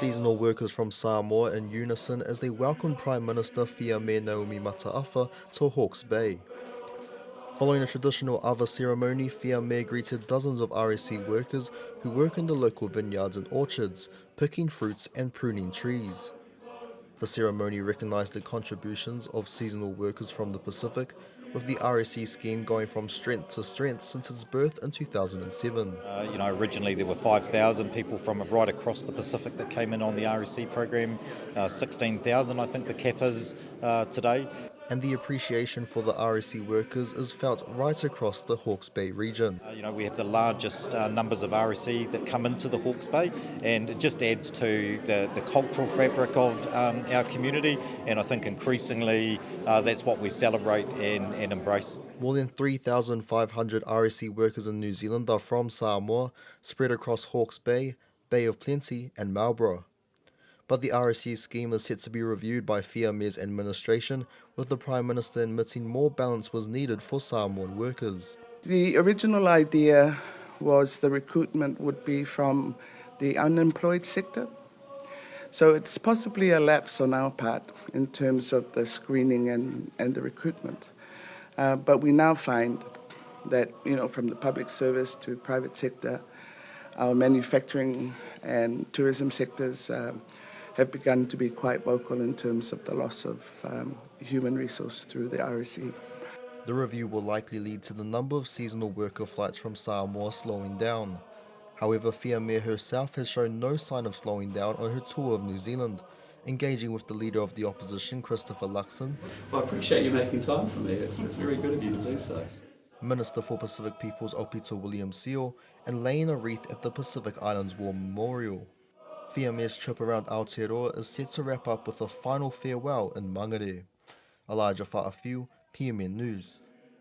seasonal workers from Samoa in unison as they welcomed Prime Minister Fiamē Naomi Mata'afa to Hawke's Bay. Following a traditional ava ceremony, Fiamē greeted dozens of RSE workers who work in the local vineyards and orchards, picking fruits and pruning trees. The ceremony recognised the contributions of seasonal workers from the Pacific, with the RSE scheme going from strength to strength since its birth in 2007. Originally there were 5,000 people from right across the Pacific that came in on the RSE program. 16,000 I think the cap is today. And the appreciation for the RSE workers is felt right across the Hawke's Bay region. We have the largest numbers of RSE that come into the Hawke's Bay, and it just adds to the cultural fabric of our community, and I think increasingly that's what we celebrate and embrace. More than 3,500 RSE workers in New Zealand are from Samoa, spread across Hawke's Bay, Bay of Plenty and Marlborough. But the RSE scheme is set to be reviewed by Fiamē's administration, with the Prime Minister admitting more balance was needed for Samoan workers. The original idea was the recruitment would be from the unemployed sector. So it's possibly a lapse on our part in terms of the screening and the recruitment. But we now find that, from the public service to private sector, our manufacturing and tourism sectors have begun to be quite vocal in terms of the loss of human resource through the RSE. The review will likely lead to the number of seasonal worker flights from Samoa slowing down. However, Fiamē herself has shown no sign of slowing down on her tour of New Zealand, engaging with the leader of the opposition, Christopher Luxon. Well, I appreciate you making time for me. It's very good of you to do so. Minister for Pacific Peoples Opito William Seal, and laying a wreath at the Pacific Islands War Memorial. Fiamē's trip around Aotearoa is set to wrap up with a final farewell in Mangere. Elijah Fa'afiu, PMN News.